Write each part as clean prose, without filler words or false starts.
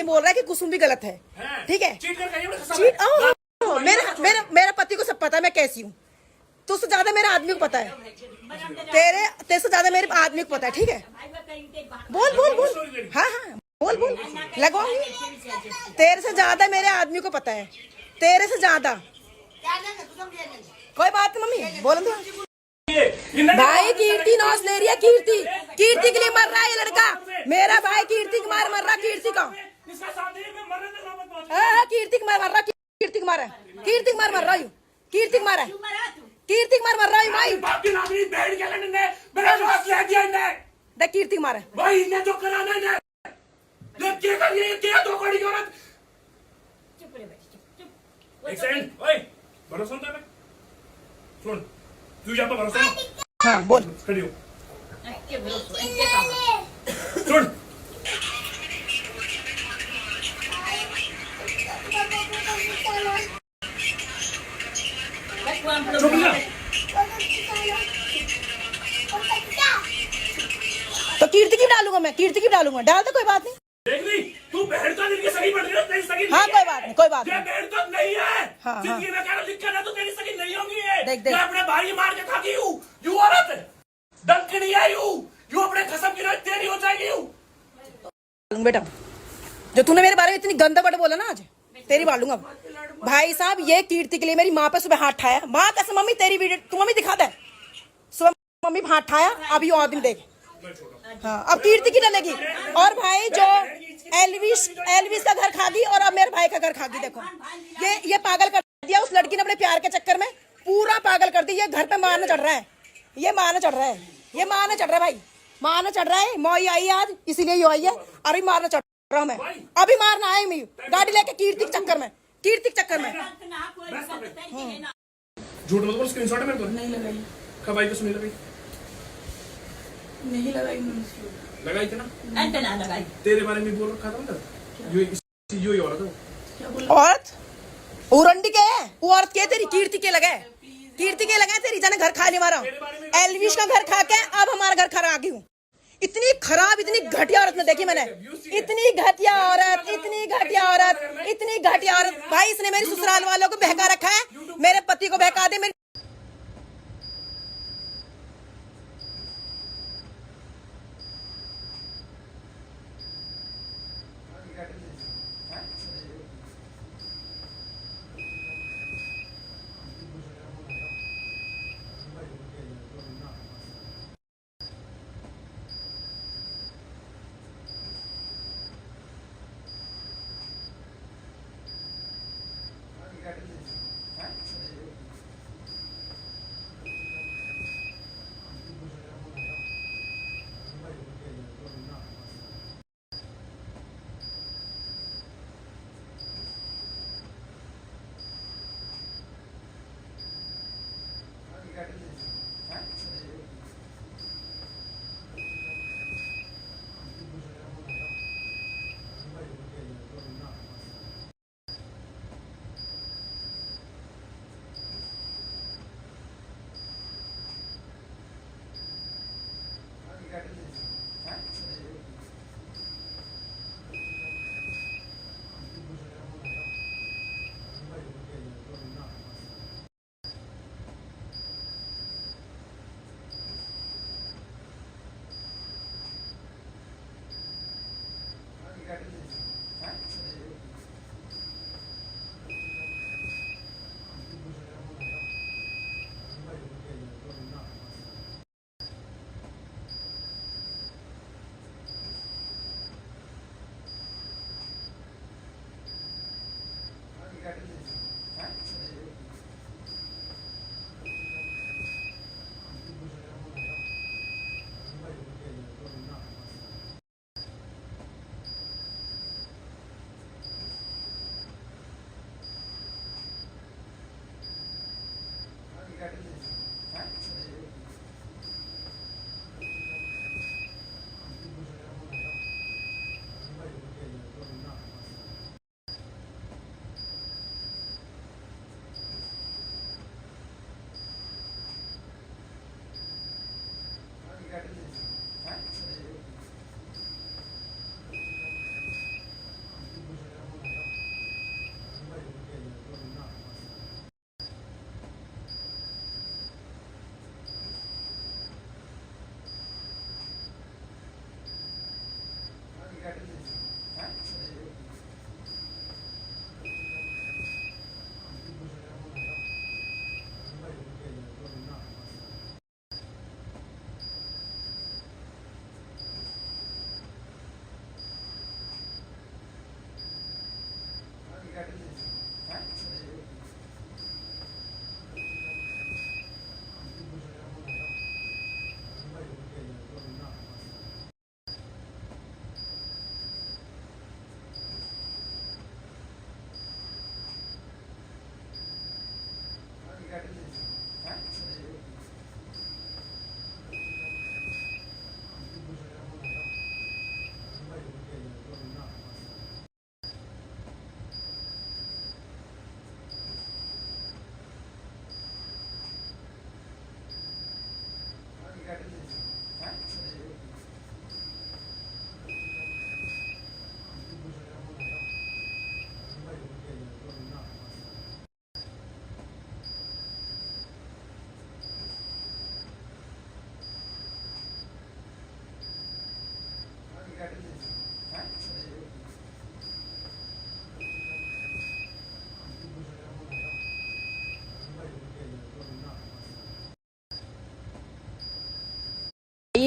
ये बोल रहा है कि कुसुम भी गलत है, ठीक है। चीट मेरे पति को सब पता है मैं कैसी हूँ। तुझसे ज्यादा मेरे आदमी को पता है, तेरे से ज्यादा मेरे आदमी को पता है, ठीक है। बोल बोल बोल, हाँ हाँ बोल बोल, लगाऊंगी। तेरे से ज्यादा मेरे आदमी को पता है, तेरे से ज्यादा। कोई बात नहीं मम्मी, बोलो तो। भाई कीर्ति नौस ले रही है, कीर्ति कीर्ति के लिए मर रहा है ये लड़का। मेरा भाई कीर्ति कुमार मर रहा, कीर्ति का कीर्ति कुमार मर रहा, कीर्ति कुमार है, कीर्ति कुमार मर रहा हूँ, कीर्ति कुमार है, कीर्ति कुमार मर रहा हूँ भाई। देख कीर्ति कुमार है भाई, इन्हें जो कराना है क्या धोखाड़ी की औरत। एक सेकंड, ओए भरोसा होता है। सुन, तू यहाँ पर भरोसा। हाँ बोल, खड़ी हो। सुन, चुप ना। तो कीर्ति की डालूंगा मैं, कीर्ति की डालूंगा, डाल दे कोई बात नहीं। देख ली, तू बहन तो नहीं सगी बन रही है, तेरी सगी। हाँ कोई बात नहीं, कोई बात नहीं। बहन तो नहीं है। हाँ, जिंदगी में क्या दिक्कत है तो तेरी सगी नहीं होगी ये। देख देख, मैं अपने भाई मार के खाती हूँ, यू औरत डंकनी है, यू अपने कसम की तेरी हो जाएगी यू। बेटा जो तूने मेरे बारे में इतनी गंदा वर्ड बोला ना आज, तेरी बालूंगा। भाई साहब ये कीर्ति के लिए मेरी माँ पे सुबह हाथ उठाया, माँ कैसे मम्मी तेरी वीडियो तू मम्मी दिखा दे, सुबह मम्मी हाथ उठाया, अब ये आदमी देख। हाँ अब कीर्ति की डलेगी। और भाई जो एलविस का घर खा गई और अब मेरे भाई का घर खा गई। देखो ये पागल कर दिया उस लड़की ने अपने प्यार के चक्कर में, पूरा पागल कर दिया। ये घर पे मारने चढ़ रहा है, ये मारने चढ़ रहा है, ये मारने चढ़ रहा है भाई, मारने चढ़ रहा है। मौई आई आज इसीलिए ये आई है, अभी मारने चढ़ रहा हूँ मैं, अभी मारना आए मैं गाड़ी लेके कीर्ति के चक्कर में, कीर्ति के चक्कर में। झूठ मत बोल, स्क्रीनशॉट है मेरे को। नहीं लगाई, कब आई तो नहीं लगाई, नहीं लगाई, लगाई थी ना, ना लगाई। तेरे बारे में बोल रखा था ना। यो औरत उरंडी के है, वो औरत के तेरी कीर्ति के लगे, कीर्ति के लगे तेरी जाने घर खाने वाला। एलविश का घर खा के अब हमारा घर खा गई हूँ। इतनी खराब इतनी घटिया औरत ने देखी मैंने, इतनी घटिया औरत, इतनी घटिया औरत, इतनी घटिया औरत। भाई इसने मेरे ससुराल वालों को बहका रखा है, मेरे पति को बहका दे। मेरी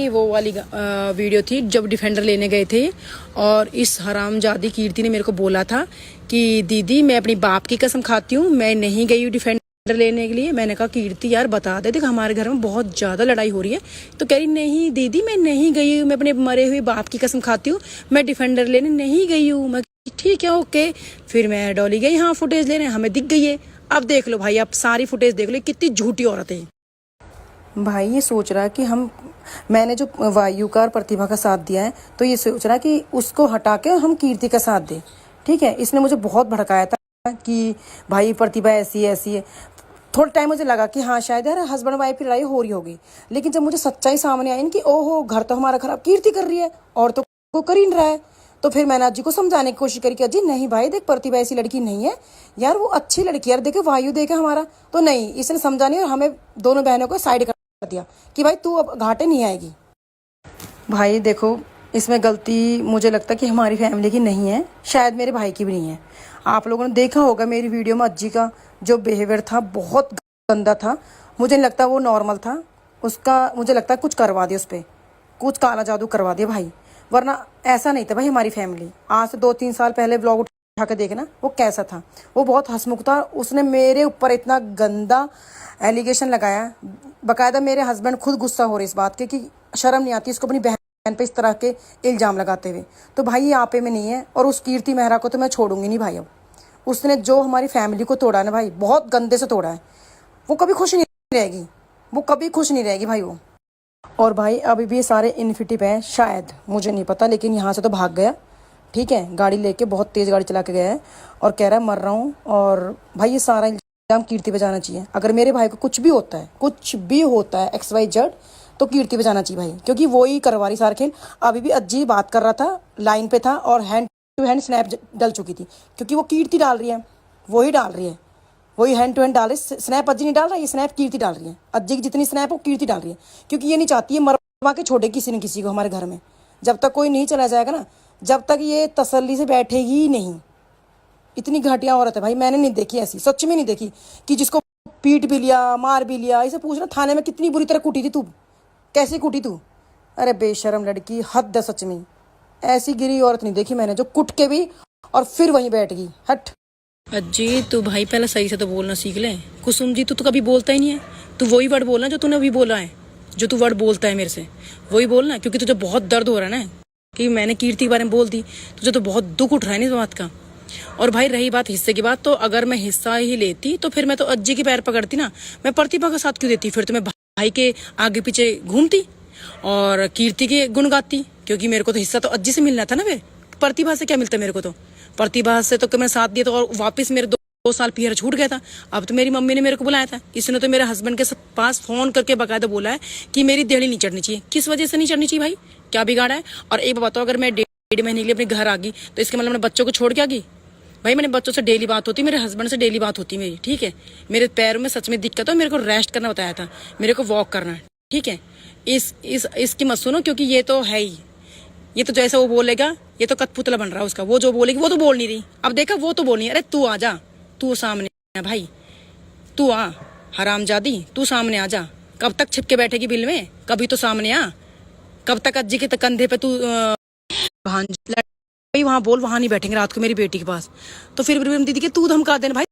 भाई वो वाली वीडियो थी जब डिफेंडर लेने गए थे और इस हरामजादी कीर्ति ने मेरे को बोला था कि दीदी मैं अपनी बाप की कसम खाती हूँ, मैं नहीं गई हूँ डिफेंडर लेने के लिए। मैंने कहा कीर्ति यार बता दे, देख हमारे घर में बहुत ज़्यादा लड़ाई हो रही है। तो कह रही नहीं दीदी मैं नहीं गई हूँ, मैं अपने मरे हुए बाप की कसम खाती हूँ, मैं डिफेंडर लेने नहीं गई हूँ। मैं ठीक है ओके। फिर मैं डॉली गई हाँ फुटेज लेने, हमें दिख गई है। अब देख लो भाई, अब सारी फुटेज देख लो, कितनी झूठी औरत है भाई। ये सोच रहा है कि मैंने जो वायु का और प्रतिभा का साथ दिया है, तो ये सोच रहा है कि उसको हटा के हम कीर्ति का साथ दें। ठीक है, इसने मुझे बहुत भड़काया था कि भाई प्रतिभा ऐसी है। थोड़ा टाइम मुझे लगा कि हाँ शायद यार हस्बैंड वाइफ की लड़ाई हो रही होगी, लेकिन जब मुझे सच्चाई सामने आई कि ओहो घर तो हमारा खराब कीर्ति कर रही है और तो को कर ही नहीं रहा है, तो फिर मैंने अज्जी को समझाने की कोशिश करी कि अज्जी नहीं भाई देख प्रतिभा ऐसी लड़की नहीं है यार, वो अच्छी लड़की यार, देखे वायु देखे हमारा। तो नहीं, इसने समझा नहीं और हमें दोनों बहनों को साइड कर दिया कि भाई तू अब घाटे नहीं आएगी। भाई देखो इसमें गलती मुझे लगता है कि हमारी फैमिली की नहीं है, शायद मेरे भाई की भी नहीं है। आप लोगों ने देखा होगा मेरी वीडियो में अज्जी का जो बिहेवियर था बहुत गंदा था। मुझे नहीं लगता वो नॉर्मल था, उसका मुझे लगता है कुछ करवा दिया, उस पर कुछ काला जादू करवा दिया भाई, वरना ऐसा नहीं था भाई हमारी फैमिली। आज से 2-3 साल पहले व्लॉग उठा के देखना वो कैसा था, वो बहुत हंसमुख था। उसने मेरे ऊपर इतना गंदा एलिगेशन लगाया, बाकायदा मेरे हस्बैंड खुद गुस्सा हो रहे इस बात के कि शर्म नहीं आती इसको अपनी बहन पे इस तरह के इल्ज़ाम लगाते हुए। तो भाई ये आपे में नहीं है, और उस कीर्ति मेहरा को तो मैं छोड़ूंगी नहीं भाई। अब उसने जो हमारी फैमिली को तोड़ा है ना भाई, बहुत गंदे से तोड़ा है, वो कभी खुश नहीं रहेगी, वो कभी खुश नहीं रहेगी भाई वो। और भाई अभी भी ये सारे इन्फिटिव हैं शायद, मुझे नहीं पता, लेकिन यहाँ से तो भाग गया। ठीक है, गाड़ी लेके बहुत तेज़ गाड़ी चला के गया है और कह रहा है मर रहा हूँ। और भाई ये सारा इल्ज़ाम कीर्ति पे जाना चाहिए। अगर मेरे भाई को कुछ भी होता है XYZ तो कीर्ति पे जाना चाहिए भाई, क्योंकि वो ही करवा रही सारा खेल। अभी भी अज्जी बात कर रहा था, लाइन पे था और हैंड टू हैंड स्नैप डल चुकी थी, क्योंकि वो कीर्ति डाल रही है, वही डाल रही है, वही हैंड टू हैंड डाल रही है। स्नैप अज्जी नहीं डाल रहा, ये स्नैप कीर्ति डाल रही है। अज्जी की जितनी स्नैप वो कीर्ति डाल रही है, क्योंकि ये नहीं चाहती है मरवा के छोड़े किसी न किसी को हमारे घर में। जब तक कोई नहीं चला जाएगा ना, जब तक ये तसल्ली से बैठेगी ही नहीं। इतनी घटिया औरत है भाई, मैंने नहीं देखी ऐसी, सच में नहीं देखी, कि जिसको पीट भी लिया मार भी लिया। इसे पूछना थाने में कितनी बुरी तरह कुटी थी तू, कैसे कुटी तू? अरे बेशरम लड़की, हद है सच में। ऐसी गिरी औरत नहीं देखी मैंने जो कुट के भी और फिर वहीं बैठ गई। हट अज्जी तू भाई पहले सही से तो बोलना सीख ले। कुसुम जी तू तो कभी बोलता ही नहीं है, तू वही वर्ड बोलना जो तूने अभी बोला है, जो तू वर्ड बोलता है मेरे से वही बोलना, क्योंकि तुझे बहुत दर्द हो रहा है ना कि मैंने कीर्ति के बारे में बोल दी, तुझे तो बहुत दुख उठ रहा है ना इस बात का। और भाई रही बात हिस्से की बात, तो अगर मैं हिस्सा ही लेती तो फिर मैं तो अज्जी के पैर पकड़ती ना, मैं प्रतिभा का साथ क्यों देती? फिर तो मैं भाई के आगे पीछे घूमती और कीर्ति के गुण गाती, क्योंकि मेरे को तो हिस्सा तो अज्जी से मिलना था ना। वे प्रतिभा से क्या मिलता मेरे को? तो प्रतिभा से तो मैंने साथ दिया तो और वापस मेरे 2 साल पीछे छूट गया था। अब तो मेरी मम्मी ने मेरे को बुलाया था, इसने तो मेरे हस्बैंड के पास फोन करके बाकायदा बोला है कि मेरी देहली नहीं चढ़नी चाहिए। किस वजह से नहीं चढ़नी चाहिए भाई, क्या बिगाड़ा है? और एक बात बताओ, अगर मैं 1.5 महीने के लिए अपने घर आ गई तो इसके मतलब मैंने बच्चों को छोड़ के आ गई? भाई मैंने बच्चों से डेली बात होती, मेरे हस्बैंड से डेली बात होती मेरी। ठीक है, मेरे पैरों में सच में दिक्कत है, मेरे को रेस्ट करना बताया था, मेरे को वॉक करना है। ठीक है, इसकी मत सुनो, क्योंकि ये तो है ही, ये तो जैसे वो बोलेगा ये तो कठपुतला बन रहा है उसका। वो जो बोलेगी वो तो बोल नहीं रही, अब देखा वो तो बोल नहीं। अरे तू आ जा, तू सामने आ भाई, तू आ हरामजादी, तू सामने आ जा। कब तक छिपके बैठेगी बिल में? कभी तो सामने आ। कब तक अज्जी के कंधे पे तू भाई वहां बोल, वहां नहीं बैठेंगे रात को मेरी बेटी के पास। तो फिर दीदी के तू धमका देना भाई।